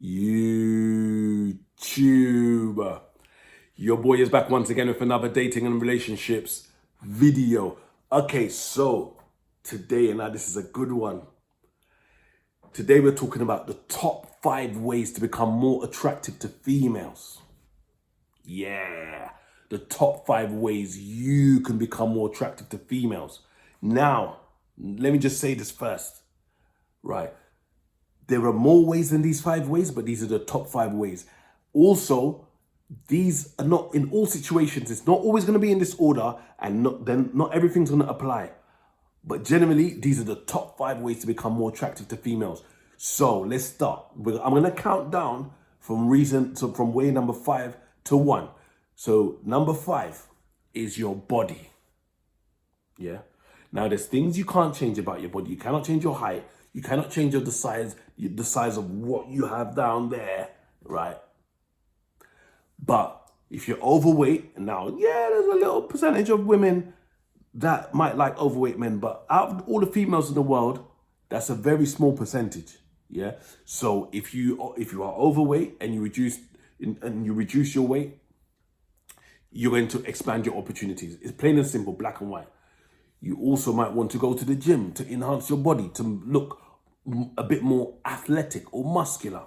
YouTube. Your boy is back once again with another dating and relationships video. Okay, so today, and now this is a good one. Today we're talking about the top 5 ways to become more attractive to females. Yeah, the top 5 ways you can become more attractive to females. Now, let me just say this first, right? There are more ways than these 5 ways, but these are the top 5 ways. Also, these are not in all situations. It's not always going to be in this order, and not everything's going to apply. But generally, these are the top 5 ways to become more attractive to females. So let's start. I'm going to count down from way number 5 to 1. So number 5 is your body. Yeah. Now there's things you can't change about your body. You cannot change your height. You cannot change the size of what you have down there, right? But if you're overweight, and now, yeah, there's a little percentage of women that might like overweight men, but out of all the females in the world, that's a very small percentage, yeah? So if you are overweight and you reduce your weight, you're going to expand your opportunities. It's plain and simple, black and white. You also might want to go to the gym to enhance your body, to look a bit more athletic or muscular.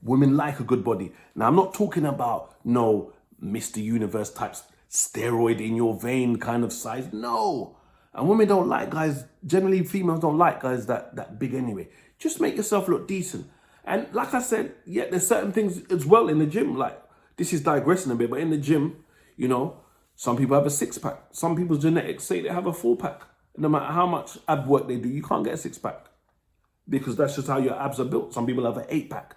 Women like a good body. Now, I'm not talking about no Mr. Universe type steroid in your vein kind of size. No. And women don't like guys, generally females don't like guys that big anyway. Just make yourself look decent. And like I said, yeah, there's certain things as well in the gym. Like, this is digressing a bit, but in the gym, you know, some people have a 6-pack. Some people's genetics say they have a 4-pack. No matter how much ab work they do, you can't get a 6-pack. Because that's just how your abs are built. Some people have an 8-pack.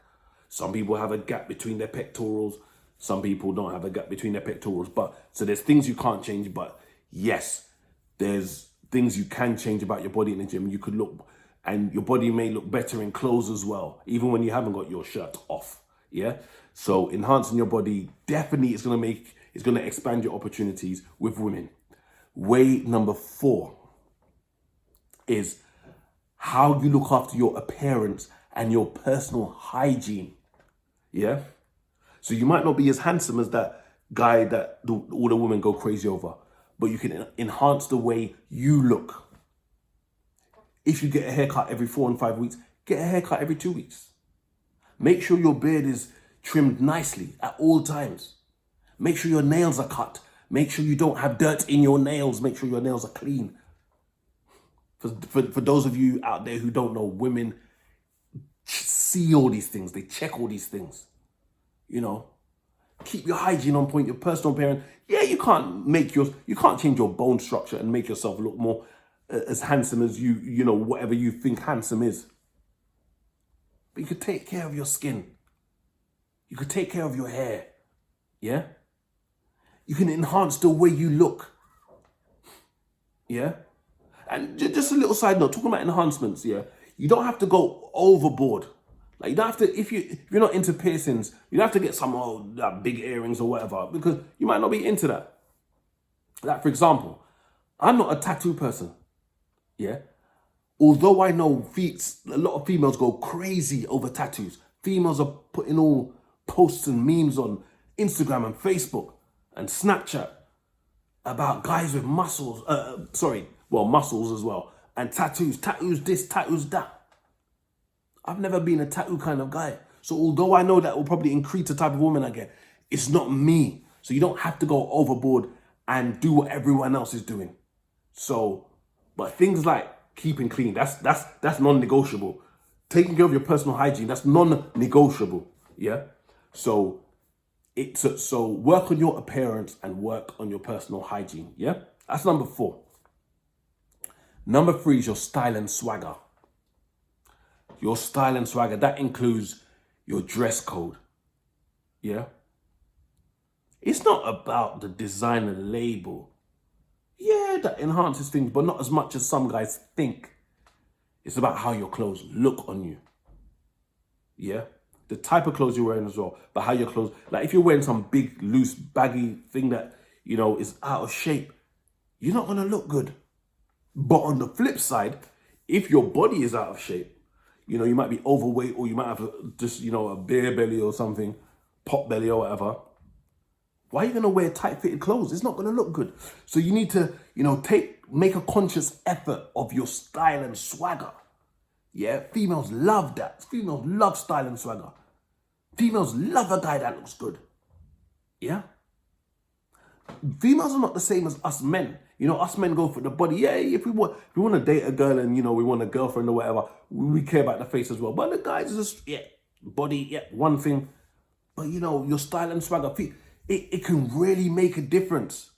Some people have a gap between their pectorals. Some people don't have a gap between their pectorals. So there's things you can't change. But yes, there's things you can change about your body in the gym. You could look, and your body may look better in clothes as well, even when you haven't got your shirt off. Yeah. So enhancing your body definitely is going to expand your opportunities with women. Way number 4 is how you look after your appearance and your personal hygiene. Yeah. So you might not be as handsome as that guy that all the women go crazy over, but you can enhance the way you look. If you get a haircut every 4 and 5 weeks, get a haircut every 2 weeks. Make sure your beard is trimmed nicely at all times. Make sure your nails are cut. Make sure you don't have dirt in your nails. Make sure your nails are clean. For those of you out there who don't know, women see all these things. They check all these things. You know, keep your hygiene on point, your personal appearance. Yeah, you can't change your bone structure and make yourself look more as handsome as you know, whatever you think handsome is. But you could take care of your skin. You could take care of your hair. Yeah? You can enhance the way you look. Yeah? And just a little side note, talking about enhancements, yeah? You don't have to go overboard. Like, you don't have to, if you're not into piercings, you don't have to get some big earrings or whatever, because you might not be into that. Like, for example, I'm not a tattoo person. Yeah? Although I know a lot of females go crazy over tattoos. Females are putting all posts and memes on Instagram and Facebook and Snapchat about guys with muscles, muscles as well, and tattoos this, tattoos that. I've never been a tattoo kind of guy. So although I know that will probably increase the type of woman I get, it's not me. So you don't have to go overboard and do what everyone else is doing. So, but things like keeping clean, that's non-negotiable. Taking care of your personal hygiene, that's non-negotiable. Yeah. So work on your appearance and work on your personal hygiene. Yeah. That's number 4. Number 3 is your style and swagger. Your style and swagger, that includes your dress code. Yeah. It's not about the designer label. Yeah, that enhances things, but not as much as some guys think. It's about how your clothes look on you. Yeah. The type of clothes you're wearing as well, but how your clothes, like if you're wearing some big, loose, baggy thing that, you know, is out of shape, you're not going to look good. But on the flip side, if your body is out of shape, You know, you might be overweight, or you might have just, you know, a beer belly or something, pot belly or whatever. Why are you going to wear tight fitted clothes? It's not going to look good. So you need to, you know, make a conscious effort of your style and swagger. Yeah, females love that. Females love style and swagger. Females love a guy that looks good. Yeah. Females are not the same as us men. You know, us men go for the body. Yeah, if we want to date a girl and, you know, we want a girlfriend or whatever, we care about the face as well. But the guys just, yeah, body, yeah, one thing. But, you know, your style and swagger, it can really make a difference.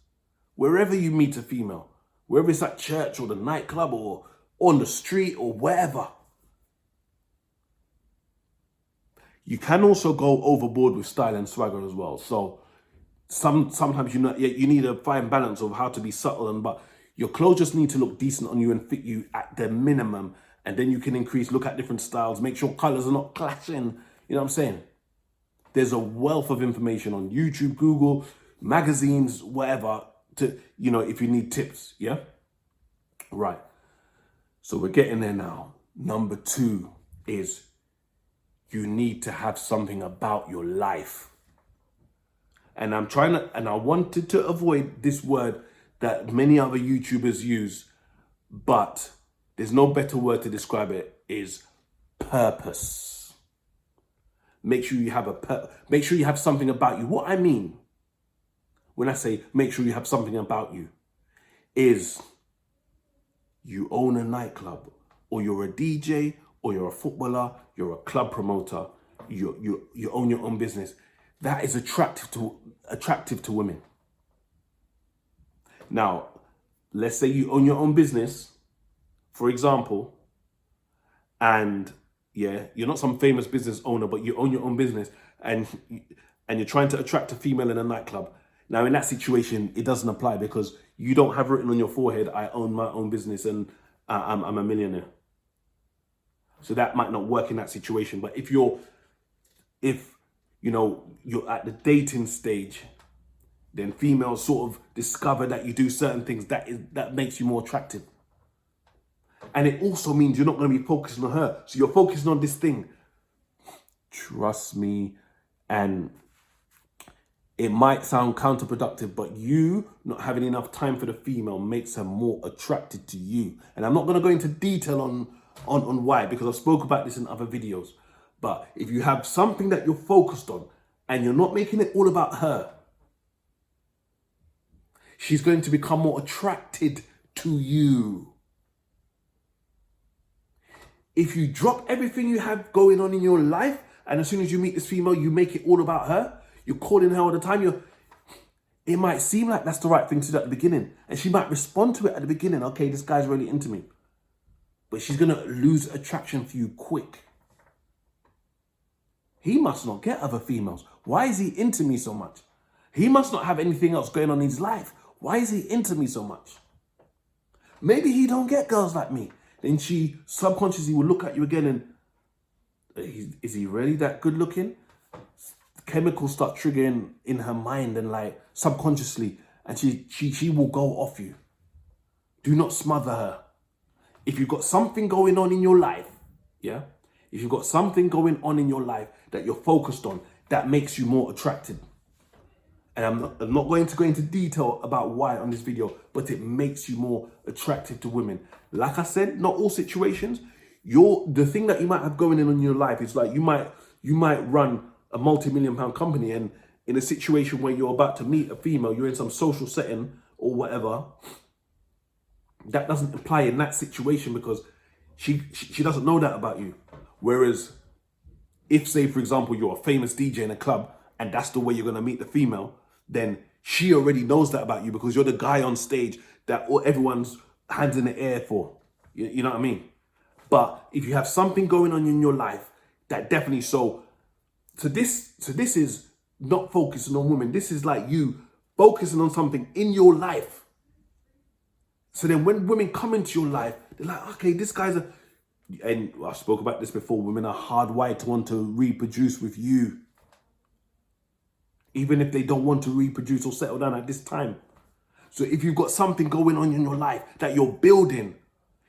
Wherever you meet a female, whether it's at church or the nightclub or on the street or wherever. You can also go overboard with style and swagger as well. So sometimes you need a fine balance of how to be subtle, but your clothes just need to look decent on you and fit you at the minimum. And then you can look at different styles, make sure colors are not clashing. You know what I'm saying? There's a wealth of information on YouTube, Google, magazines, whatever, to, you know, if you need tips, yeah? Right. So we're getting there now. Number 2 is you need to have something about your life. And I wanted to avoid this word that many other YouTubers use, but there's no better word to describe it, is purpose. Make sure you have something about you. What I mean when I say make sure you have something about you is you own a nightclub, or you're a DJ, or you're a footballer, you're a club promoter, you own your own business. That is attractive to women. Now, let's say you own your own business, for example, and yeah, you're not some famous business owner, but you own your own business, and you're trying to attract a female in a nightclub. Now, in that situation, it doesn't apply because you don't have written on your forehead, I own my own business and I'm a millionaire. So that might not work in that situation. But if you're at the dating stage, then females sort of discover that you do certain things that makes you more attractive. And it also means you're not going to be focusing on her. So you're focusing on this thing. Trust me. And it might sound counterproductive, but you not having enough time for the female makes her more attracted to you. And I'm not going to go into detail on why, because I've spoke about this in other videos. But if you have something that you're focused on and you're not making it all about her, she's going to become more attracted to you. If you drop everything you have going on in your life, and as soon as you meet this female, you make it all about her, you're calling her all the time, it might seem like that's the right thing to do at the beginning. And she might respond to it at the beginning. Okay, this guy's really into me. But she's going to lose attraction for you quick. He must not get other females. Why is he into me so much? He must not have anything else going on in his life. Why is he into me so much? Maybe he don't get girls like me. Then she subconsciously will look at you again and, is he really that good looking? Chemicals start triggering in her mind and like subconsciously, and she will go off you. Do not smother her. If you've got something going on in your life, yeah? If you've got something going on in your life that you're focused on, that makes you more attractive. And I'm not going to go into detail about why on this video, but it makes you more attractive to women. Like I said, not all situations. The thing that you might have going on in your life is like you might run a multi-million-pound company, and in a situation where you're about to meet a female, you're in some social setting or whatever, that doesn't apply in that situation because she doesn't know that about you. Whereas if, say, for example, you're a famous DJ in a club and that's the way you're going to meet the female, then she already knows that about you because you're the guy on stage that everyone's hands in the air for. You know what I mean? But if you have something going on in your life, that definitely so this is not focusing on women. This is like you focusing on something in your life. So then when women come into your life, they're like, okay, this guy's and I spoke about this before, women are hardwired to want to reproduce with you. Even if they don't want to reproduce or settle down at this time. So if you've got something going on in your life that you're building,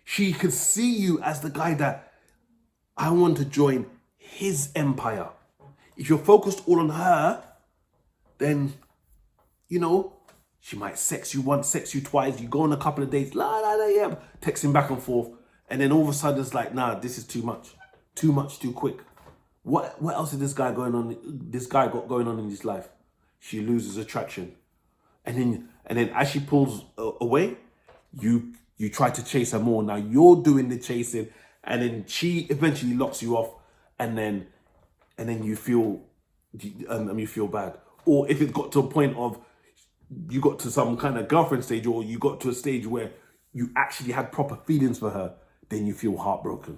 she could see you as the guy that, I want to join his empire. If you're focused all on her, then, you know, she might sex you once, sex you twice. You go on a couple of dates, yeah, texting back and forth. And then all of a sudden it's like, nah, this is too much. Too much, too quick. What else is this guy got going on in his life? She loses attraction. And then as she pulls away, you try to chase her more. Now you're doing the chasing, and then she eventually locks you off, and then you feel bad. Or if it got to a point of you got to some kind of girlfriend stage, or you got to a stage where you actually had proper feelings for her, then you feel heartbroken.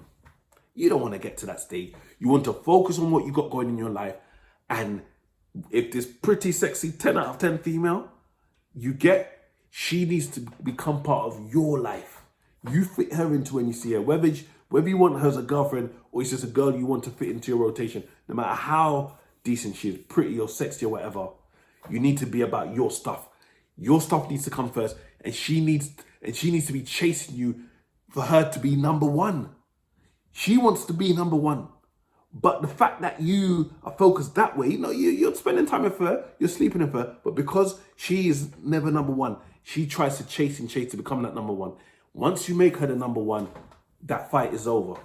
You don't want to get to that stage. You want to focus on what you got going in your life. And if this pretty sexy 10 out of 10 female she needs to become part of your life. You fit her into when you see her, whether you want her as a girlfriend or it's just a girl you want to fit into your rotation. No matter how decent she is, pretty or sexy or whatever, you need to be about your stuff. Your stuff needs to come first, and she needs to be chasing you for her to be number one. She wants to be number one. But the fact that you are focused that way, you're spending time with her, you're sleeping with her, but because she is never number one, she tries to chase to become that number one. Once you make her the number one, that fight is over.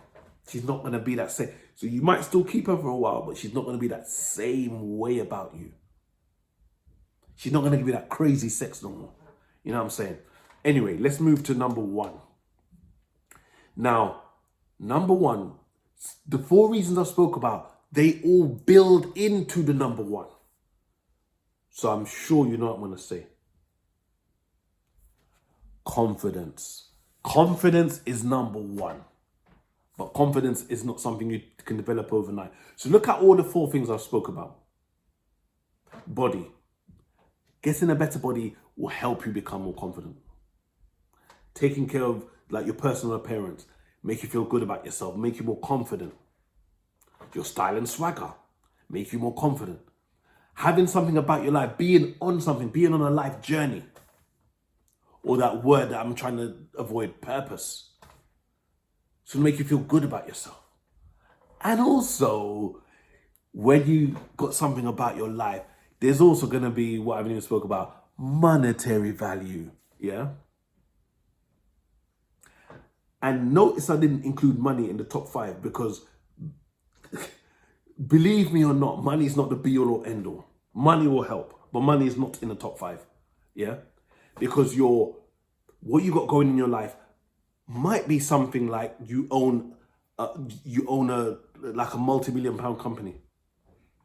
She's not going to be that same. So you might still keep her for a while, but she's not going to be that same way about you. She's not going to give you that crazy sex no more. You know what I'm saying? Anyway, let's move to number one. Now, number one, the 4 reasons I spoke about, they all build into the number one. So I'm sure you know what I'm going to say. Confidence. Confidence is number one. But confidence is not something you can develop overnight. So look at all the 4 things I spoke about. Body. Getting a better body will help you become more confident. Taking care of like your personal appearance, make you feel good about yourself, make you more confident. Your style and swagger, make you more confident. Having something about your life, being on a life journey. Or that word that I'm trying to avoid, purpose. So make you feel good about yourself. And also, when you got something about your life, there's also going to be, what I haven't even spoke about, monetary value. Yeah? And notice I didn't include money in the top 5 because, believe me or not, money is not the be all or end all. Money will help, but money is not in the top 5. Yeah? Because what you got going in your life might be something like you own a multi-million pound company.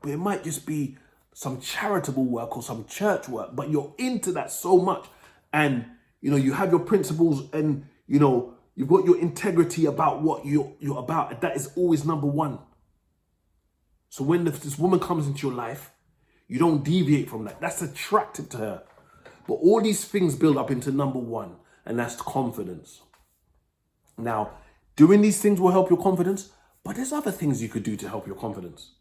But it might just be some charitable work or some church work, but you're into that so much. And, you have your principles and, you've got your integrity about what you're about. And that is always number one. So when this woman comes into your life, you don't deviate from that. That's attractive to her. But all these things build up into number one, and that's confidence. Now, doing these things will help your confidence, but there's other things you could do to help your confidence.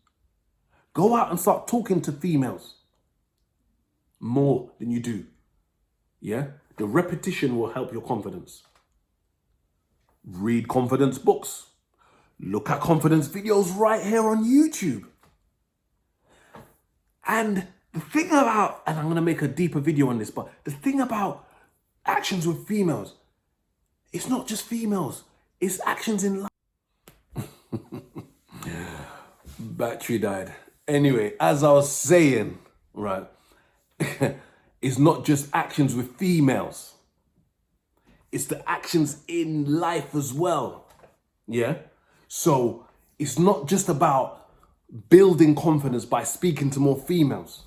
Go out and start talking to females more than you do. Yeah? The repetition will help your confidence. Read confidence books. Look at confidence videos right here on YouTube. And the thing about, and I'm going to make a deeper video on this, but the thing about actions with females, it's not just females, it's actions in life. Battery died. Anyway, as I was saying, right, it's not just actions with females. It's the actions in life as well. Yeah? So it's not just about building confidence by speaking to more females.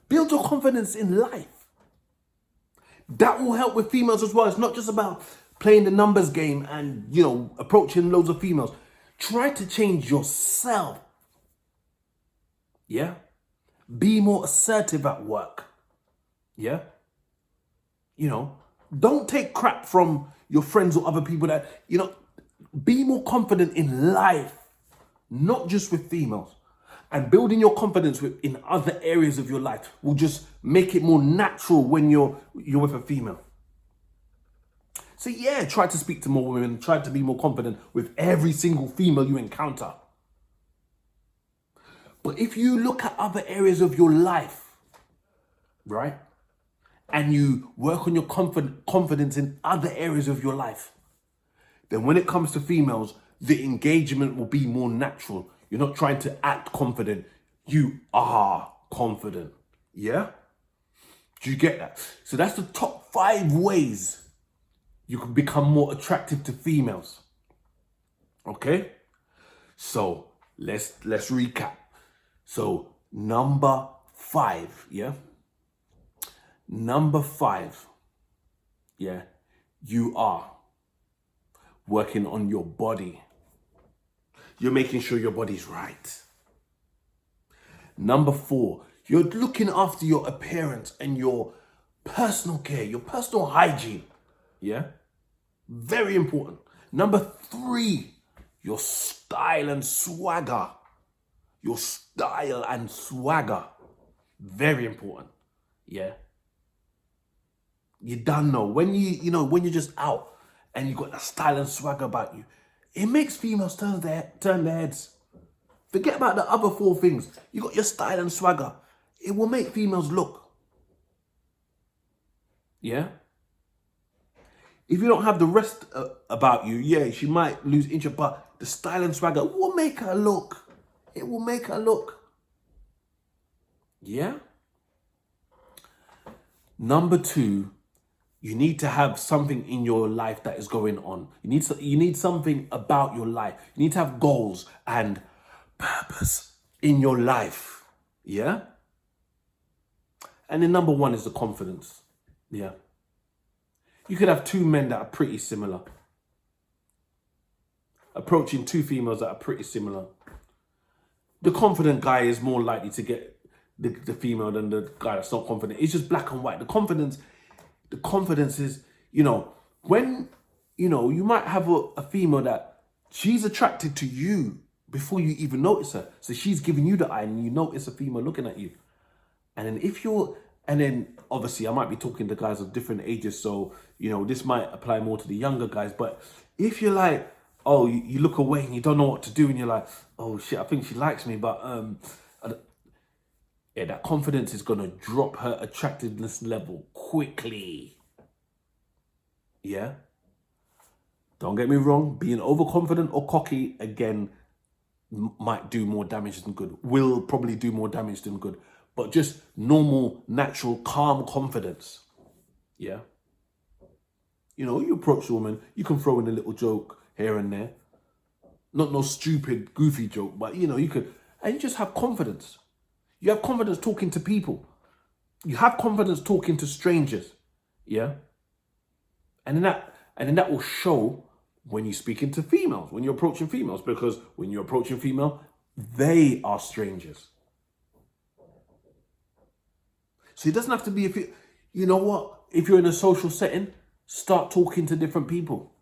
Build your confidence in life. That will help with females as well. It's not just about playing the numbers game and, approaching loads of females. Try to change yourself. Yeah? Be more assertive at work. Yeah? Don't take crap from your friends or other people that, be more confident in life, not just with females. And building your confidence in other areas of your life will just make it more natural when you're with a female. So yeah, try to speak to more women, try to be more confident with every single female you encounter. But if you look at other areas of your life, right, and you work on your confidence in other areas of your life, then when it comes to females, the engagement will be more natural. You're not trying to act confident. You are confident. Yeah? Do you get that? So that's the top 5 ways you can become more attractive to females. Okay? So let's recap. So number 5, yeah? Number 5, yeah, you are working on your body. You're making sure your body's right. Number 4, you're looking after your appearance and your personal care, your personal hygiene. Yeah? Very important. Number 3, your style and swagger. Your style and swagger. Very important. Yeah? You don't know. When when you're just out and you got that style and swagger about you, it makes females turn their heads. Forget about the other 4 things. You got your style and swagger. It will make females look. Yeah? If you don't have the rest about you, yeah, she might lose interest, but the style and swagger will make her look. It will make her look. Yeah? Number 2, you need to have something in your life that is going on. You need something about your life. You need to have goals and purpose in your life. Yeah? And then number 1 is the confidence. Yeah. You could have 2 men that are pretty similar. Approaching 2 females that are pretty similar. The confident guy is more likely to get the female than the guy that's not confident. It's just black and white. The confidence is, when, you might have a female that she's attracted to you before you even notice her. So she's giving you the eye and you notice a female looking at you. And then obviously I might be talking to guys of different ages. So, this might apply more to the younger guys. But if you're like, oh, you look away and you don't know what to do and you're like, oh shit, I think she likes me. But yeah, that confidence is going to drop her attractiveness level quickly. Yeah? Don't get me wrong. Being overconfident or cocky, again, might do more damage than good. Will probably do more damage than good. But just normal, natural, calm confidence. Yeah? You approach a woman, you can throw in a little joke here and there. Not no stupid, goofy joke, but you could, and you just have confidence. You have confidence talking to people. You have confidence talking to strangers. Yeah? And then that will show when you're speaking to females, when you're approaching females, because when you're approaching female, they are strangers. So it doesn't have to be, if you're in a social setting, start talking to different people.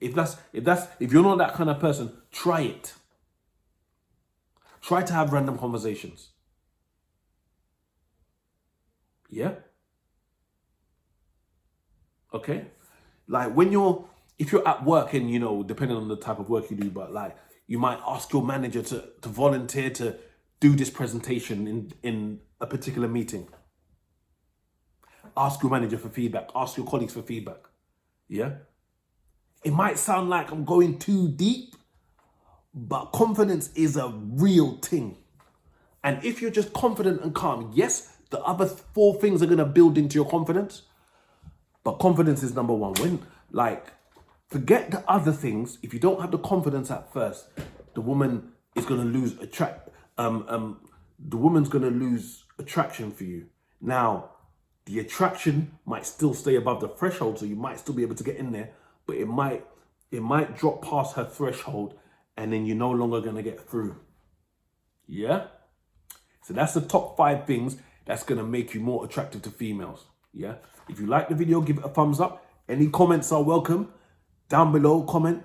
If you're not that kind of person, try it. Try to have random conversations. Yeah? Okay? Like if you're at work and, depending on the type of work you do, but like you might ask your manager to volunteer to do this presentation in a particular meeting. Ask your manager for feedback. Ask your colleagues for feedback. Yeah? It might sound like I'm going too deep, but confidence is a real thing. And if you're just confident and calm, yes, the other 4 things are going to build into your confidence, but confidence is number 1. Forget the other things. If you don't have the confidence at first, the woman is going to lose the woman's going to lose attraction for you. Now, the attraction might still stay above the threshold, so you might still be able to get in there, but it might drop past her threshold, and then you're no longer going to get through. Yeah? So that's the top 5 things that's going to make you more attractive to females. Yeah? If you like the video, give it a thumbs up. Any comments are welcome. Down below, comment.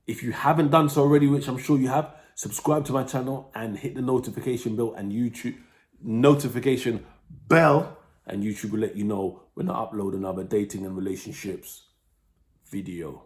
If you haven't done so already, which I'm sure you have, subscribe to my channel and hit the notification bell and YouTube notification bell and YouTube will let you know when I upload another dating and relationships video.